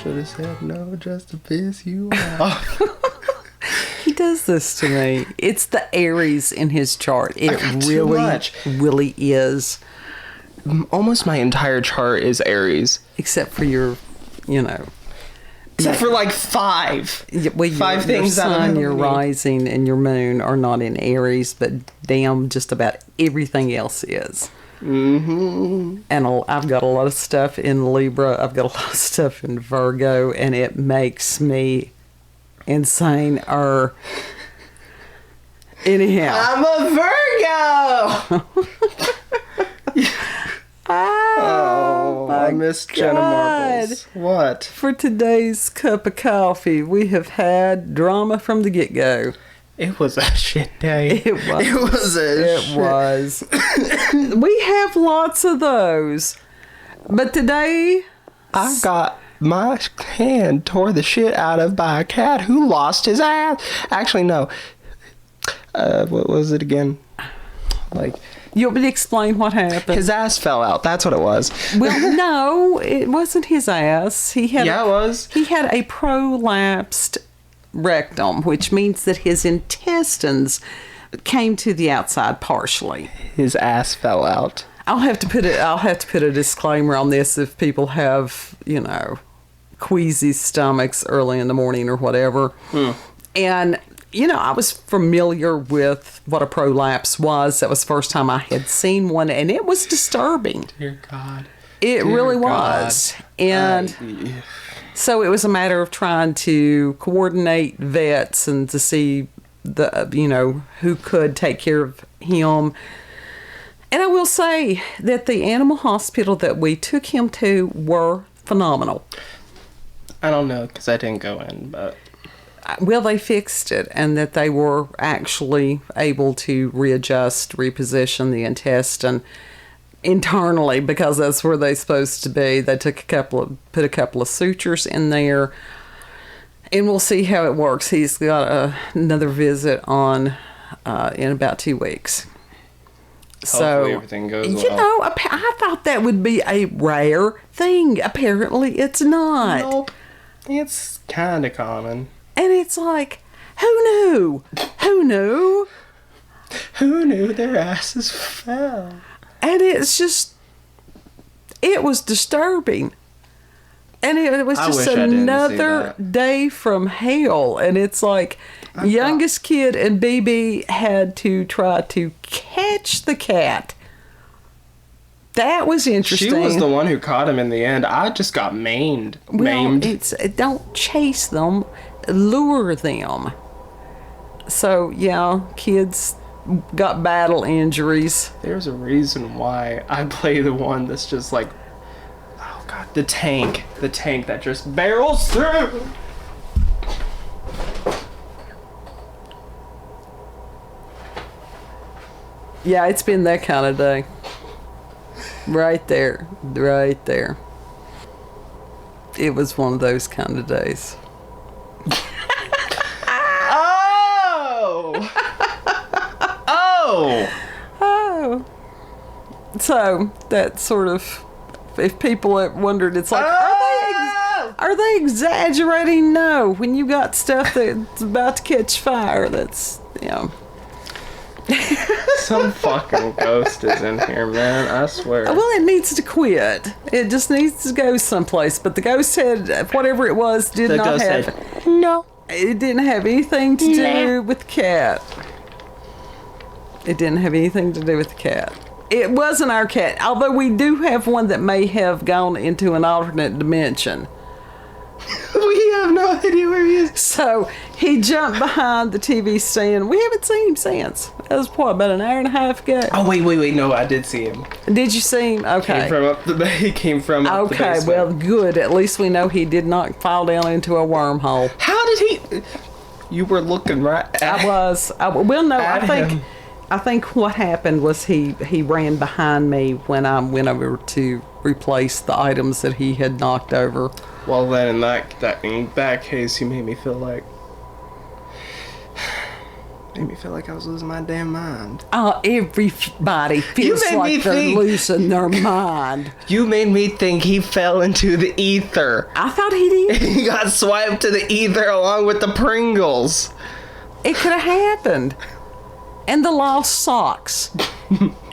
should have said no just to piss you off. He does this to me. It's the Aries in his chart. It really is. Almost my entire chart is Aries. Except for your, Except for like 5. Well, 5 things your sun, out of your rising, and your moon are not in Aries, but damn, just about everything else is. Mm-hmm. And I've got a lot of stuff in Libra. I've got a lot of stuff in Virgo, and it makes me insane. Anyhow, I'm a Virgo. I miss Jenna Marbles. What? For today's cup of coffee, we have had drama from the get-go. It was a shit day. It was. We have lots of those. But today, I got my hand tore the shit out of by a cat who lost his ass. Actually, no. What was it again? You want me to explain what happened? His ass fell out. That's what it was. Well, no, it wasn't his ass. It was. He had a prolapsed rectum, which means that his intestines came to the outside partially. His ass fell out. I'll have to put a disclaimer on this if people have, queasy stomachs early in the morning or whatever. And I was familiar with what a prolapse was. That was the first time I had seen one, and it was disturbing. Dear God. It really was. And so it was a matter of trying to coordinate vets and to see who could take care of him. And I will say that the animal hospital that we took him to were phenomenal. I don't know because I didn't go in, but... Well, they fixed it, and that they were actually able to reposition the intestine internally, because that's where they're supposed to be. They put a couple of sutures in there, and we'll see how it works. He's got another visit on in about 2 weeks. Hopefully everything goes well. I thought that would be a rare thing. Apparently, it's not. Nope. It's kind of common. And it's like, who knew? Who knew? Who knew their asses fell? And it's just, it was disturbing. And it was just another day from hell. And it's like, youngest kid and BB had to try to catch the cat. That was interesting. She was the one who caught him in the end. I just got maimed. Don't chase them. Lure them. So yeah, kids got battle injuries. There's a reason why I play the one that's just like, oh God, the tank that just barrels through. Yeah, it's been that kind of day. Right there. It was one of those kind of days. Oh. So that sort of, if people have wondered, it's like, are they exaggerating? No. When you got stuff that's about to catch fire, that's, Some fucking ghost is in here, man. I swear. Well, it needs to quit. It just needs to go someplace. But the ghost said whatever it was It didn't have anything to do with the cat. It didn't have anything to do with the cat. It wasn't our cat, although we do have one that may have gone into an alternate dimension. We have no idea where he is. So he jumped behind the TV stand. We haven't seen him since. That was about an hour and a half ago. Oh, wait. No, I did see him. Did you see him? Okay. He came from up the basement. Okay, well, good. At least we know he did not fall down into a wormhole. How did he... You were looking right at him. I think what happened was he ran behind me when I went over to replace the items that he had knocked over. Well, then in that case, you made me feel like Made me feel like I was losing my damn mind. Oh, everybody feels made me like they're think- losing their mind. You made me think he fell into the ether. I thought he did. He got swiped to the ether along with the Pringles. It could have happened. And the lost socks.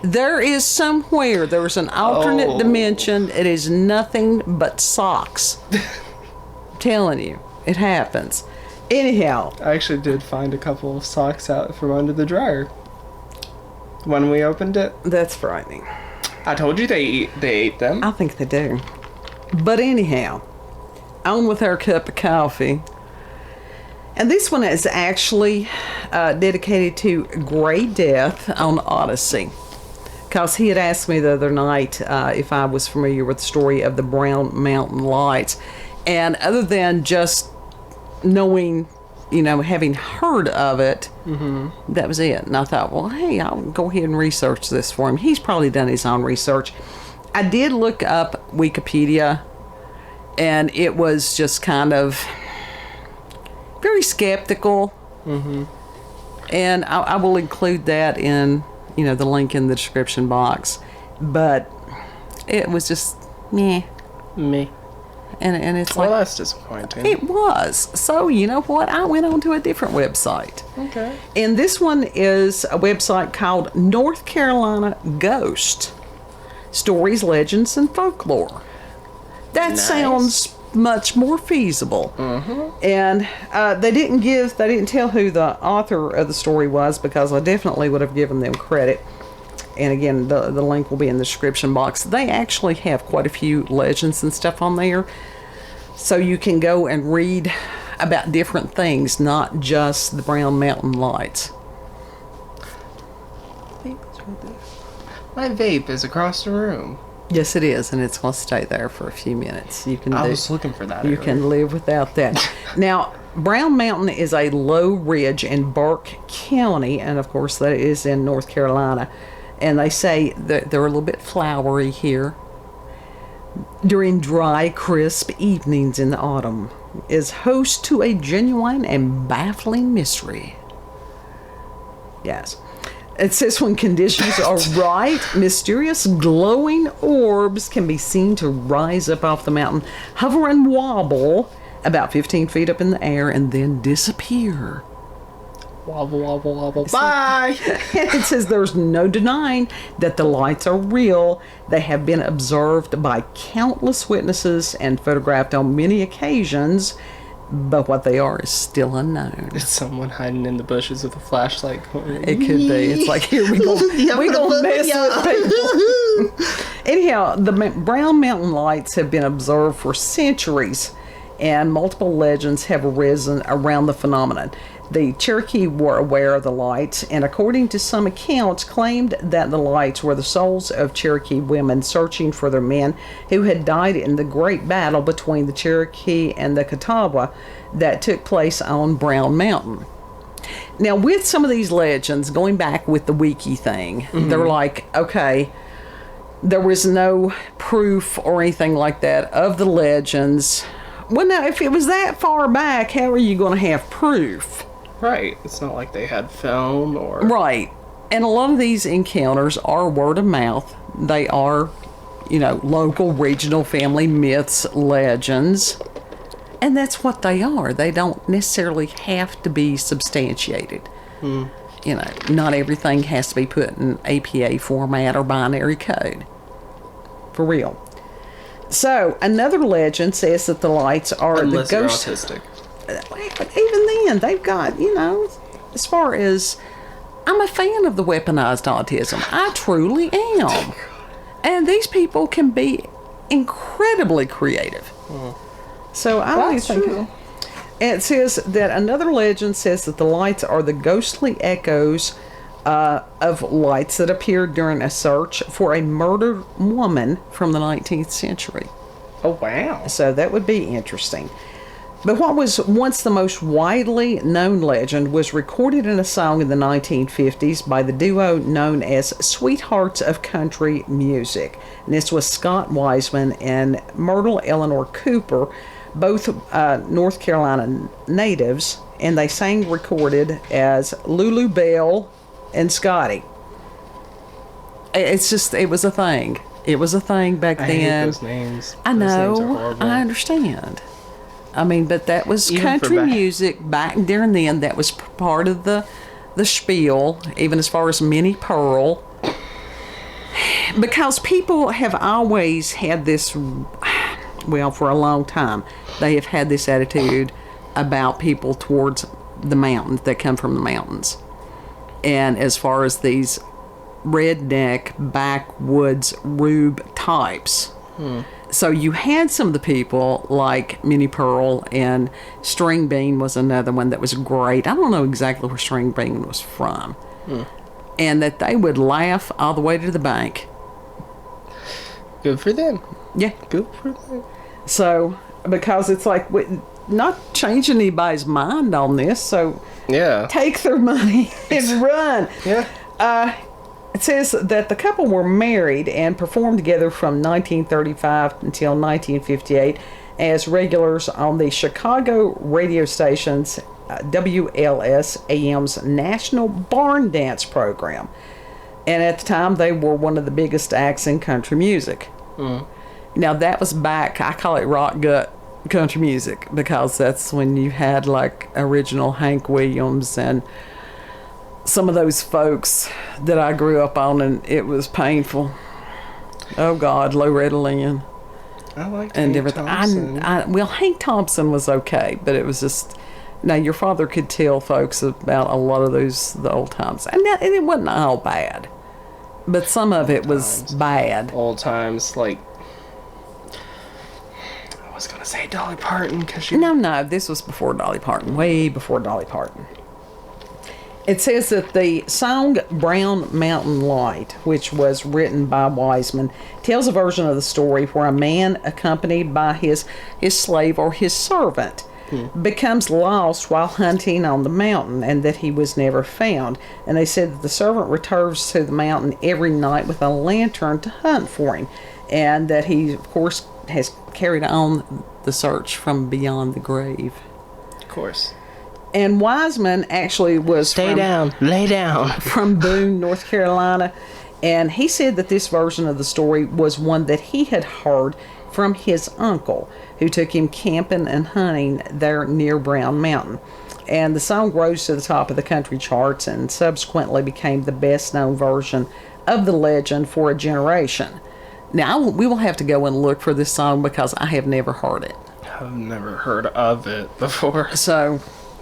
There is somewhere, there's an alternate dimension. It is nothing but socks. I'm telling you, it happens. Anyhow. I actually did find a couple of socks out from under the dryer when we opened it. That's frightening. I told you they ate them. I think they do. But anyhow, on with our cup of coffee. And this one is actually dedicated to Gray Death on Odyssey. Because he had asked me the other night if I was familiar with the story of the Brown Mountain Lights. And other than just knowing, having heard of it, that was it. And I thought, well, hey, I'll go ahead and research this for him. He's probably done his own research. I did look up Wikipedia, and it was just kind of very skeptical. And I will include that in, the link in the description box. But it was just meh. Me. And it's Well, like, that's disappointing. it was. So, you know what? I went on to a different website. Okay. And this one is a website called North Carolina Ghost Stories, Legends, and Folklore. That Nice. sounds much more feasible. And they didn't tell who the author of the story was, because I definitely would have given them credit. And again, the link will be in the description box. They actually have quite a few legends and stuff on there. So you can go and read about different things, not just the Brown Mountain Lights. My vape is across the room. Yes, it is, and it's going to stay there for a few minutes. I was looking for that. You earlier. can live without that. Now, Brown Mountain is a low ridge in Burke County, and of course that is in North Carolina. And they say that they're a little bit flowery here. During dry, crisp evenings in the autumn, is host to a genuine and baffling mystery. Yes. It says when conditions are right, mysterious glowing orbs can be seen to rise up off the mountain, hover and wobble about 15 feet up in the air, and then disappear. Wobble, wobble, wobble. Bye! It says there's no denying that the lights are real. They have been observed by countless witnesses and photographed on many occasions, but what they are is still unknown. It's someone hiding in the bushes with a flashlight. It could be. It's like, here we go. We gonna mess with people. Anyhow, the Brown Mountain Lights have been observed for centuries, and multiple legends have arisen around the phenomenon. The Cherokee were aware of the lights, and according to some accounts, claimed that the lights were the souls of Cherokee women searching for their men who had died in the great battle between the Cherokee and the Catawba that took place on Brown Mountain. Now, with some of these legends, going back with the wiki thing, they're like, okay, there was no proof or anything like that of the legends. Well, now, if it was that far back, how are you going to have proof? Right. It's not like they had film or... Right. And a lot of these encounters are word of mouth. They are, local, regional family myths, legends. And that's what they are. They don't necessarily have to be substantiated. Not everything has to be put in APA format or binary code. For real. So, another legend says that the lights are Unless the you're ghost... autistic. Even then, they've got, as far as... I'm a fan of the weaponized autism. I truly am. And these people can be incredibly creative. So, I really That's think... true. And it says that another legend says that the lights are the ghostly echoes of lights that appeared during a search for a murdered woman from the 19th century. Oh, wow. So that would be interesting. But what was once the most widely known legend was recorded in a song in the 1950s by the duo known as Sweethearts of Country Music. And this was Scott Wiseman and Myrtle Eleanor Cooper, both North Carolina natives. and they sang recorded as Lulu Bell and Scotty. It's just, it was a thing. It was a thing back I then. hate those names. I Those names are know. horrible. I understand. I mean, but that was Even for country back- music back during then. That was part of the spiel, even as far as Minnie Pearl. Because people have always had this, well, for a long time, they have had this attitude about people towards the mountains that come from the mountains. And as far as these redneck backwoods rube types. So you had some of the people like Minnie Pearl, and String Bean was another one that was great. I don't know exactly where String Bean was from. And that they would laugh all the way to the bank. Good for them. Yeah. Good for them. So, because it's like, not changing anybody's mind on this, so Yeah. take their money and run. Yeah. It says that the couple were married and performed together from 1935 until 1958 as regulars on the Chicago radio station's WLS-AM's National Barn Dance program. And at the time, they were one of the biggest acts in country music. Now, that was back, I call it rock gut country music, because that's when you had like original Hank Williams and some of those folks that I grew up on, and it was painful. Oh God, Loretta Lynn I like and Hank everything. Thompson. Well, Hank Thompson was okay, but it was just, now your father could tell folks about a lot of the old times, and it wasn't all bad, but some of it was bad. Old times, like, I was gonna say Dolly Parton because she. No, this was before Dolly Parton, way before Dolly Parton. It says that the song Brown Mountain Light, which was written by Wiseman, tells a version of the story where a man accompanied by his slave or his servant becomes lost while hunting on the mountain, and that he was never found. And they said that the servant returns to the mountain every night with a lantern to hunt for him, and that he, of course, has carried on the search from beyond the grave. Of course. And Wiseman actually was Lay down. from Boone, North Carolina. And he said that this version of the story was one that he had heard from his uncle, who took him camping and hunting there near Brown Mountain. And the song rose to the top of the country charts and subsequently became the best-known version of the legend for a generation. Now, we will have to go and look for this song because I have never heard it. I've never heard of it before. So,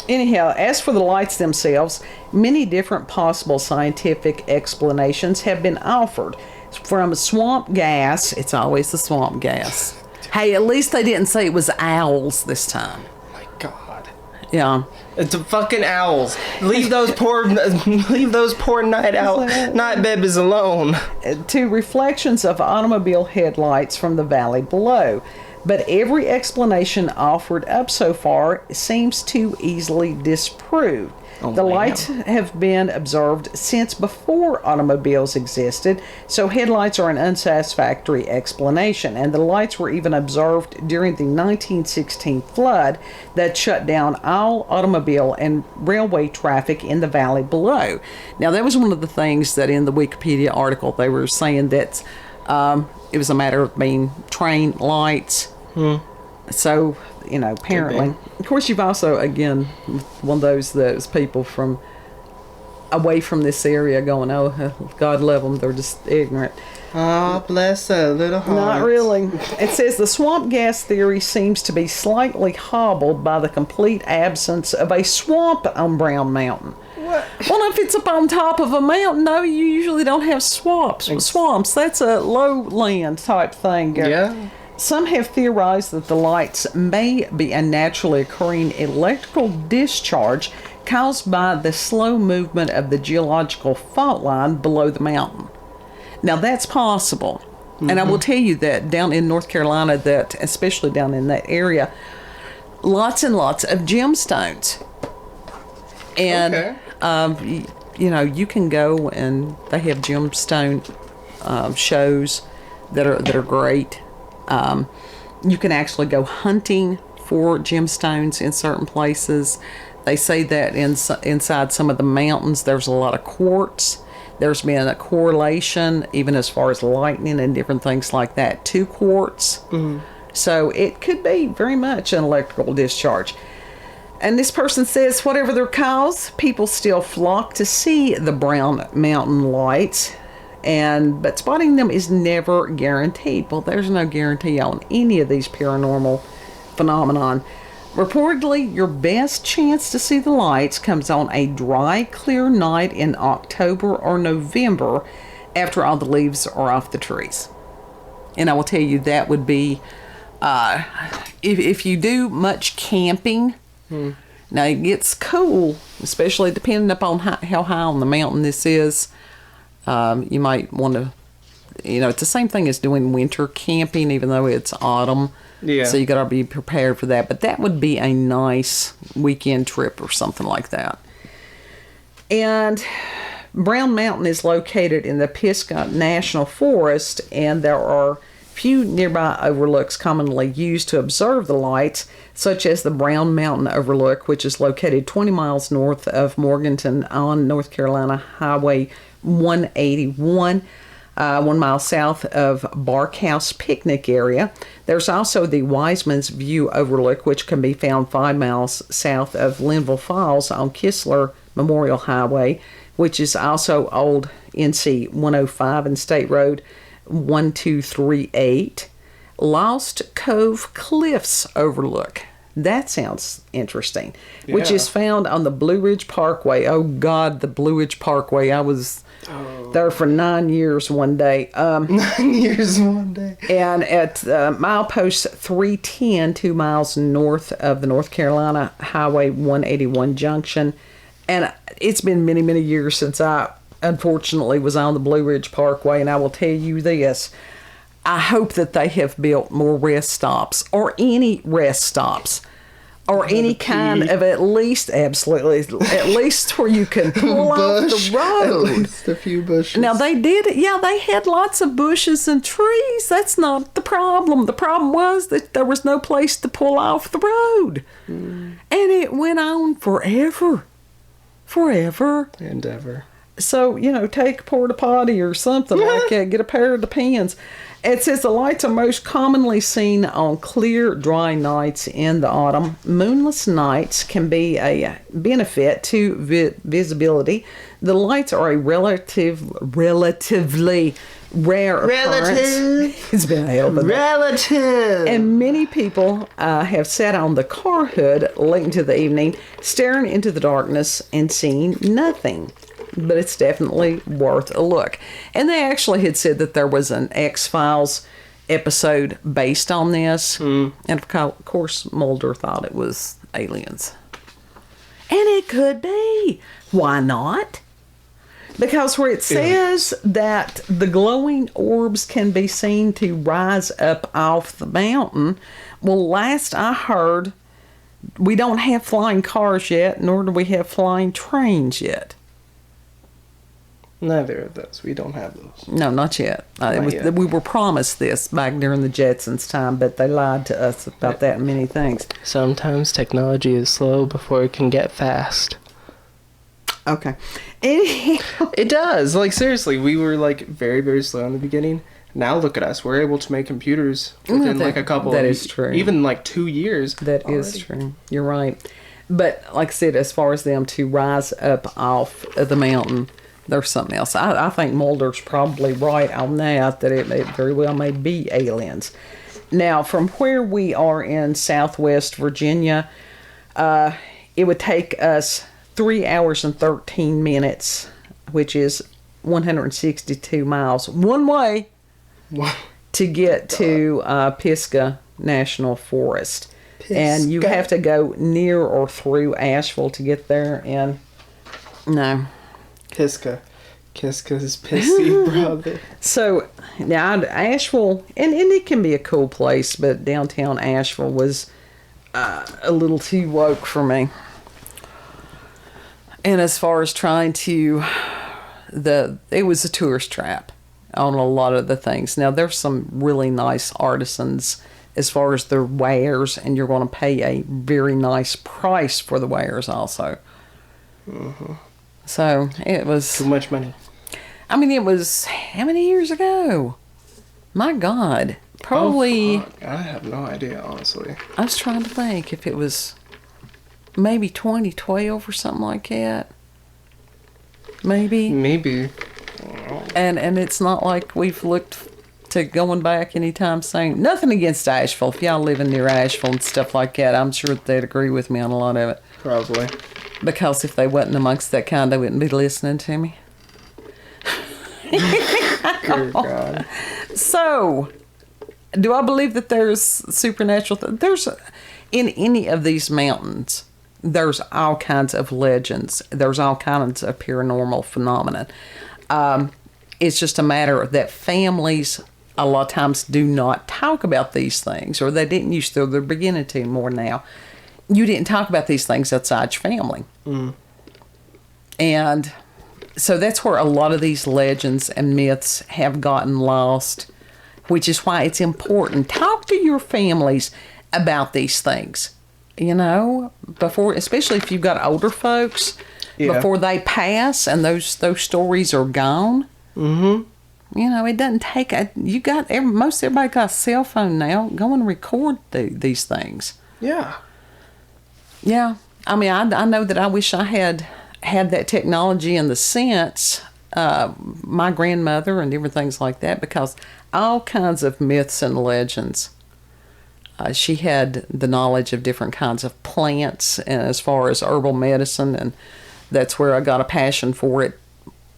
anyhow, as for the lights themselves, many different possible scientific explanations have been offered. From swamp gas, it's always the swamp gas. Hey, at least they didn't say it was owls this time. My God. Yeah. It's a fucking owls. Leave those poor night babies alone. To reflections of automobile headlights from the valley below. But every explanation offered up so far seems too easily disproved. The lights have been observed since before automobiles existed, so headlights are an unsatisfactory explanation. And the lights were even observed during the 1916 flood that shut down all automobile and railway traffic in the valley below. Now, that was one of the things that in the Wikipedia article they were saying that it was a matter of being train lights. So, apparently. Of course, you've also, again, one of those people from away from this area going, oh, God love them, they're just ignorant. Oh, bless that little heart. Not really. It says the swamp gas theory seems to be slightly hobbled by the complete absence of a swamp on Brown Mountain. What? Well, if it's up on top of a mountain, no, you usually don't have swamps. That's a lowland type thing. Yeah. Some have theorized that the lights may be a naturally occurring electrical discharge caused by the slow movement of the geological fault line below the mountain. Now, that's possible. And I will tell you that down in North Carolina, that especially down in that area, lots and lots of gemstones. And, you can go and they have gemstone shows that are great. You can actually go hunting for gemstones in certain places. They say that inside some of the mountains, there's a lot of quartz. There's been a correlation, even as far as lightning and different things like that, to quartz. Mm-hmm. So it could be very much an electrical discharge. And this person says, whatever their cause, people still flock to see the brown mountain lights, but spotting them is never guaranteed. Well, there's no guarantee on any of these paranormal phenomenon. Reportedly, your best chance to see the lights comes on a dry, clear night in October or November after all the leaves are off the trees. And I will tell you, that would be, if you do much camping, now it gets cool, especially depending upon how high on the mountain this is. You might want to, it's the same thing as doing winter camping, even though it's autumn. Yeah. So you got to be prepared for that. But that would be a nice weekend trip or something like that. And Brown Mountain is located in the Pisgah National Forest, and there are few nearby overlooks commonly used to observe the lights, such as the Brown Mountain Overlook, which is located 20 miles north of Morganton on North Carolina Highway 181. 1 mile south of Barkhouse Picnic Area. There's also the Wiseman's View Overlook, which can be found 5 miles south of Linville Falls on Kistler Memorial Highway, which is also old NC 105 and State Road 1238. Lost Cove Cliffs Overlook. That sounds interesting. Yeah. Which is found on the Blue Ridge Parkway. Oh, God, the Blue Ridge Parkway. I was there for 9 years one day. 9 years one day. And at milepost 310, 2 miles north of the North Carolina Highway 181 junction. And it's been many, many years since I, unfortunately, was on the Blue Ridge Parkway. And I will tell you this. I hope that they have built more rest stops, or any rest stops, or any kind of at least where you can pull off the road. At least a few bushes. Now they did, they had lots of bushes and trees. That's not the problem. The problem was that there was no place to pull off the road. And it went on forever. And ever. So, take a porta potty or something like that. Get a pair of Depends. It says the lights are most commonly seen on clear, dry nights in the autumn. Moonless nights can be a benefit to visibility. The lights are a relatively rare occurrence. It's been a hell of a relative. And many people have sat on the car hood late into the evening, staring into the darkness and seeing nothing. But it's definitely worth a look. And they actually had said that there was an X-Files episode based on this. And of course, Mulder thought it was aliens. And it could be. Why not? Because where it says that the glowing orbs can be seen to rise up off the mountain, well, last I heard, we don't have flying cars yet, nor do we have flying trains yet. Neither of those. We don't have those. No, not yet. We were promised this back during the Jetsons' time, but they lied to us about that and many things. Sometimes technology is slow before it can get fast. Okay. Anyhow. It does. Seriously, we were, very, very slow in the beginning. Now look at us. We're able to make computers within, a couple that is true. Even, 2 years. That already is true. You're right. But, like I said, as far as them to rise up off of the mountain, there's something else. I think Mulder's probably right on that it very well may be aliens. Now, from where we are in Southwest Virginia, it would take us 3 hours and 13 minutes, which is 162 miles one way to get to Pisgah National Forest. And you have to go near or through Asheville to get there. And no. Kiska's pissy brother. So now Asheville, and it can be a cool place, but downtown Asheville was a little too woke for me. And as far as trying to, it was a tourist trap on a lot of the things. Now there's some really nice artisans as far as their wares, and you're going to pay a very nice price for the wares also. Mm-hmm. So it was Too much money. I mean, it was how many years ago? My God, probably. Oh, fuck. I have no idea, honestly. I was trying to think if it was maybe 2012 or something like that. Maybe. And it's not like we've looked to going back anytime soon. Nothing against Asheville. If y'all living near Asheville and stuff like that, I'm sure they'd agree with me on a lot of it. Probably. Because if they wasn't amongst that kind, they wouldn't be listening to me. Good God. So, do I believe that there's supernatural? There's in any of these mountains. There's all kinds of legends. There's all kinds of paranormal phenomena. It's just a matter that families a lot of times do not talk about these things, or they didn't used to. They're beginning to more now. You didn't talk about these things outside your family. Mm. And so that's where a lot of these legends and myths have gotten lost, which is why it's important. Talk to your families about these things, you know, before, especially if you've got older folks, before they pass and those stories are gone. Mm-hmm. You know, it doesn't take most everybody got a cell phone now. Go and record these things. Yeah. Yeah. I mean, I know that I wish I had that technology in the sense, my grandmother and different things like that, because all kinds of myths and legends. She had the knowledge of different kinds of plants, and as far as herbal medicine, and that's where I got a passion for it,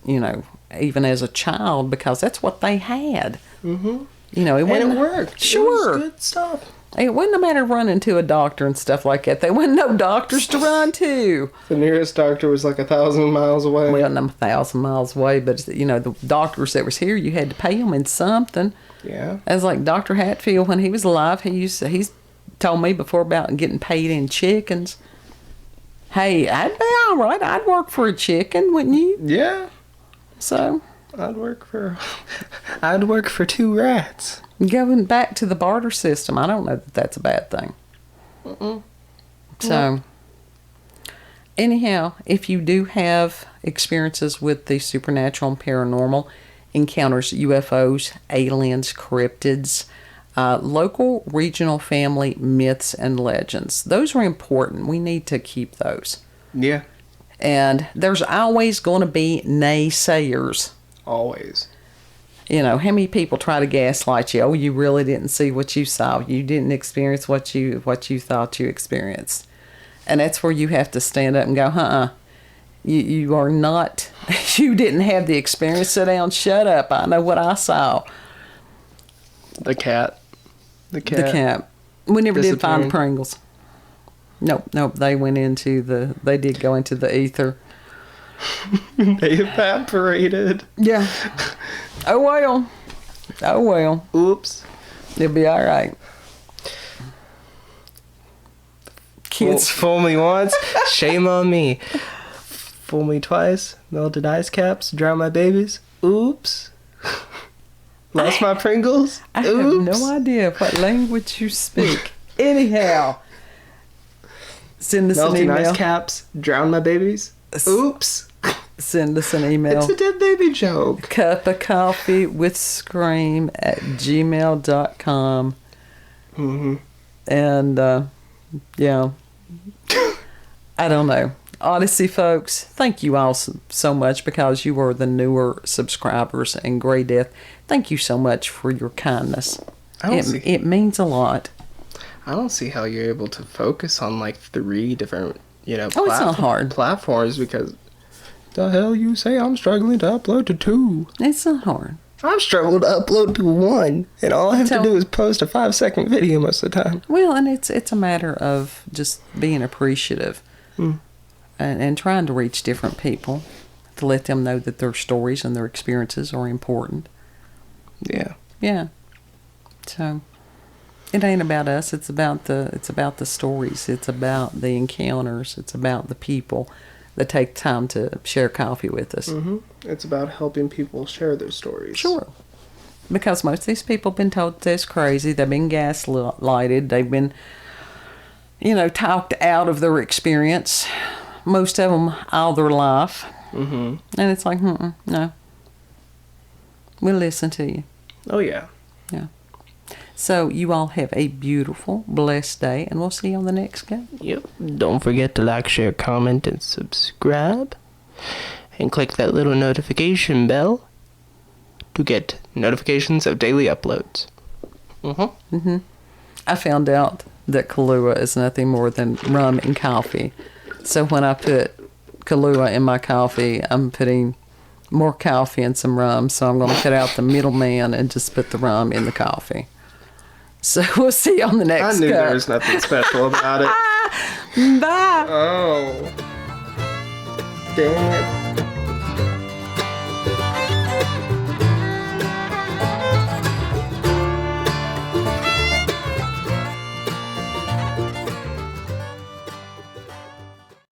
you know, even as a child, because that's what they had. Mm-hmm. You know, it worked. Sure. It was good stuff. It wasn't a matter of running to a doctor and stuff like that. There wasn't no doctors to run to. The nearest doctor was like 1,000 miles away. Well, not 1,000 miles away, but, you know, the doctors that was here, you had to pay them in something. Yeah. As like Dr. Hatfield, when he was alive, he's told me before about getting paid in chickens. Hey, I'd be all right. I'd work for a chicken, wouldn't you? Yeah. So I'd work for 2 rats. going back to the barter system, I don't know that that's a bad thing. Mm-mm. So, anyhow, if you do have experiences with the supernatural and paranormal, encounters, UFOs, aliens, cryptids, local, regional, family myths and legends, those are important. We need to keep those. Yeah. And there's always going to be naysayers. Always. You know, how many people try to gaslight you? Oh, you really didn't see what you saw. You didn't experience what you thought you experienced. And that's where you have to stand up and go, You are not, you didn't have the experience. Sit down, shut up. I know what I saw. The cat. The cat. We never did find the Pringles. Nope. They did go into the ether. They evaporated. Yeah. Oh well. Oops. It'll be all right. Kids. Fool me once, shame on me. Fool me twice, melted ice caps, drown my babies. Oops. Lost my Pringles. I Oops. have no idea what language you speak. Anyhow, send us Melting an email. ice caps, drown my babies. Oops. Send us an email. It's a dead baby joke. cupofcoffeewithscream@gmail.com. Mm-hmm. And, yeah. I don't know. Odyssey folks, thank you all so much, because you are the newer subscribers, and Gray Death, thank you so much for your kindness. It means a lot. I don't see how you're able to focus on like 3 different, it's not hard. platforms, because the hell you say I'm struggling to upload to 2. It's not hard. I've struggled to upload to 1, and all I have to do is post a 5-second video most of the time. Well, and it's a matter of just being appreciative. And trying to reach different people to let them know that their stories and their experiences are important. Yeah. Yeah. So it ain't about us. It's about the stories. It's about the encounters. It's about the people that take time to share coffee with us. Mm-hmm. It's about helping people share their stories. Sure. Because most of these people have been told they're crazy. They've been gaslighted. They've been, talked out of their experience. Most of them all their life. Mm-hmm. And it's like, no. We'll listen to you. Oh, yeah. Yeah. So you all have a beautiful, blessed day, and we'll see you on the next game. Yep. Don't forget to like, share, comment, and subscribe. And click that little notification bell to get notifications of daily uploads. I found out that Kahlua is nothing more than rum and coffee. So when I put Kahlua in my coffee, I'm putting more coffee and some rum. So I'm going to cut out the middleman and just put the rum in the coffee. So we'll see you on the next I knew cup. there was nothing special about it. Bye. Oh. Dang it.